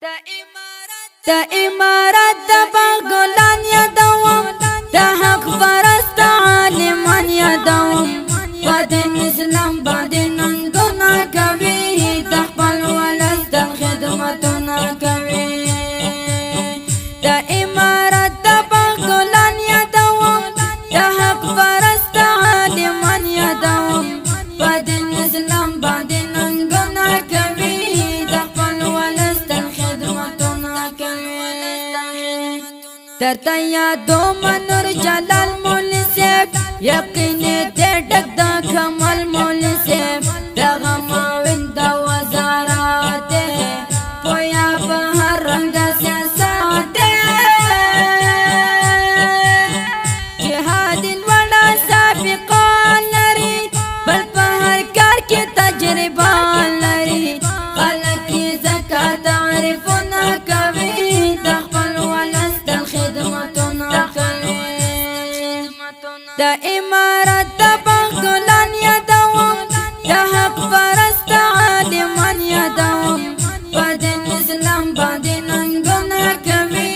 د امارات د بغلان یادوم د حق پرست عالمان یادوم په دین اسلام باندې ننګونه کوي د خپل ولس د خدمتونه کوي د امارات د بغلان یادوم د حق پرست عالمان یادوم په دین اسلام باندې ننګونه کوي د خپل ولس د خدمتونه درته یادوم نور جلال مولوي صاحب یقین دې ډک د کمال مولوي صاحب دغه معاون د وزارت پویا په هر رنګ سیاست جهاد وړا سابقه لري بل په هر کار کې تجربه لري خلک یې زکات عارفونه کوي د خپل ولس د خدمتونه کوي د امارات د بغلان یادوم د حق پرست عالمان یادوم په دین اسلام باندې ننګونه کوي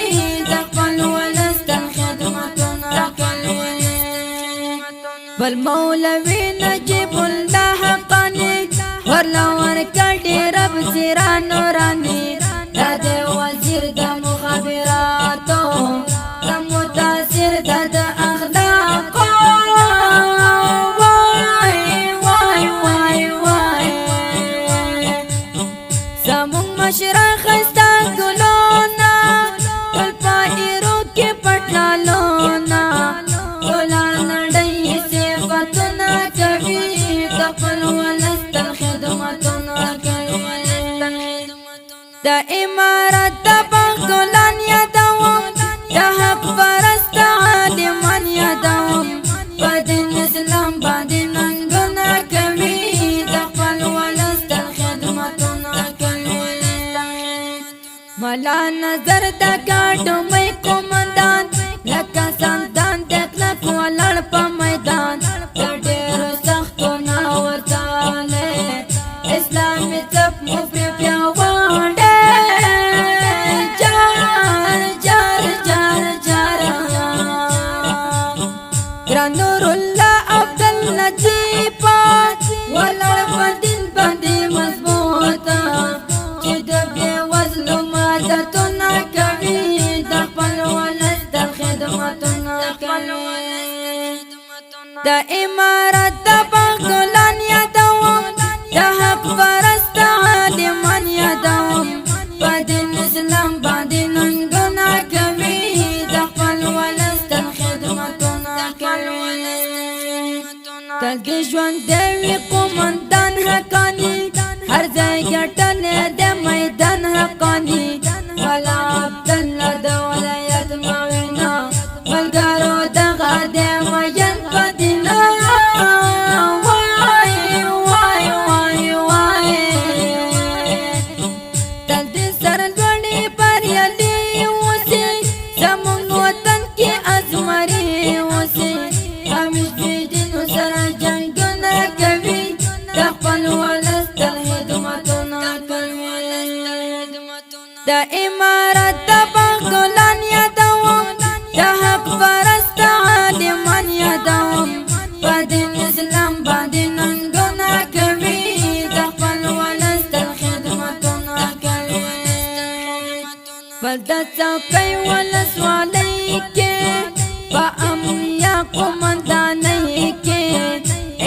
د خپل ولس د خدمتونه کوي بل مولوي نجیب الله حقانی ورلا ورکړي رب زیرا نورانی د وزیر د مخابراتو د متاثر د اخلاق وای وای وای وای زمون مشرق خستا ګلونا ول پایرو کې پټلالونا ګلان ډای صفاتنا کوي د خپل ولس د خدمتونه کوي د امارات د بغلان یادوم د حق پرست عالمان یادوم په دین اسلام باندې ننګونه کوي د خپل ولس د خدمتونه کوي ملا نظر د ګاډو مې قومندان لکه سندان د کلک ولاړ په میدان د ډېرو سختونه ورته اسلامي څپ مو پرې پیاوړی نور الله عبداللطیف ولړ په دین باندې مضبوطه چې د بې وزلو مددونه کوي د خپل ولس د خدمتونه کوي د امارات د بغلان یادوم د حق پرست عالمان یادوم په دین اسلام باندې ننګونه کوي د خپل ولس د خدمتونه کوي تل دې ژوند دی قومندان حقانی هر ځای ګټلې د میدان حقانی ولا عبدالله د ولایت معاونه ملګرو دغه د مین په دینا وای وای وای وای تل دې سرلوړي بریالي اوسې زموږ وطن کې ازمري اوسې همیش بېدینو سره جنګونه کوي د خپل ولس د خدمتونه کوي د امارات د بغلان یادوم د حق پرست عالمان یادوم په دین اسلام باندې ننګونه کوي د خپل ولس د خدمتونه کوي بل د څوکۍ ولسوالۍ کې په امنیه قومندانۍ کې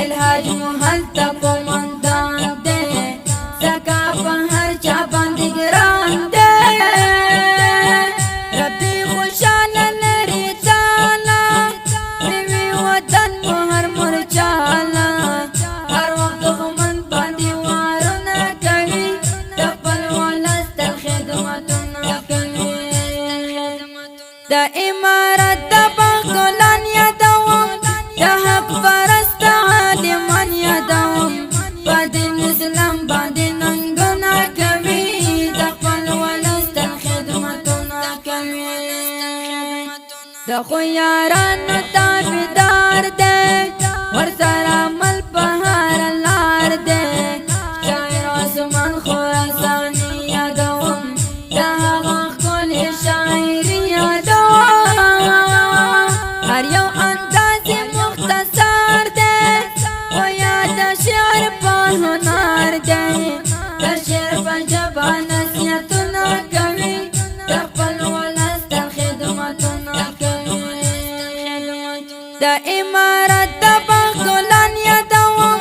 الحاج محل ته قومندان دی ځکه په هر چا باندې ګران دی ربي خوشاله لري تعالی پرېوي وطن مو هر مرچاله هر وخت دښمن باندې وارونه کوي د خپل ولس د خدمتونه کوي د امارات د بغلان یادوم د حق پرست عالمان یادوم په دین اسلام باندې ننګونه کوي د خپل ولس د خدمتونه کوي د خو یارانو تابعدار دی ورسره عمل په هر لار دی شاعر عثمان خراساني یادوم د امارت د بغلان یادوم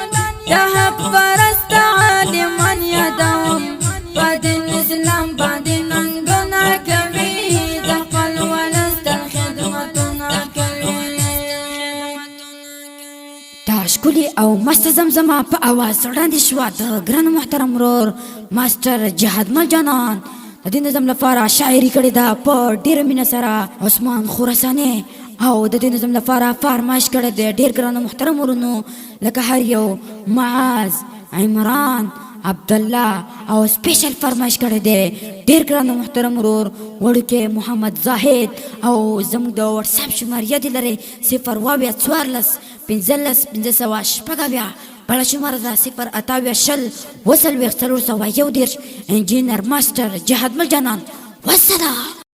د حق پرست عالمان یادوم په دین اسلام باندې ننګونه کوي د خپل ولس د خدمتونه کوي. دا ښکلي او مست زمزمه په اواز وړاندې شوه د ګران محترم ورور ماسټر جهاد مل جانان. د دې نظم لپاره شاعري کړې ده په ډېره مینه سره عثمان خراساني، او د دې نظم لپاره فرمایش کړی دی ډېر ګرانو محترم ورونو لکه هر یو معاذ، عمران، عبدالله، او سپیشل فرمایش کړی دی ډېر ګرانو محترم ورور وړوکی محمد زاهد. او زموږ د وټساپ شمار یاد لرئ 0 14 15 15 بله شماره ده 0 28 20 401 انجینر ماسټر جهاد مل جانان. والسلام.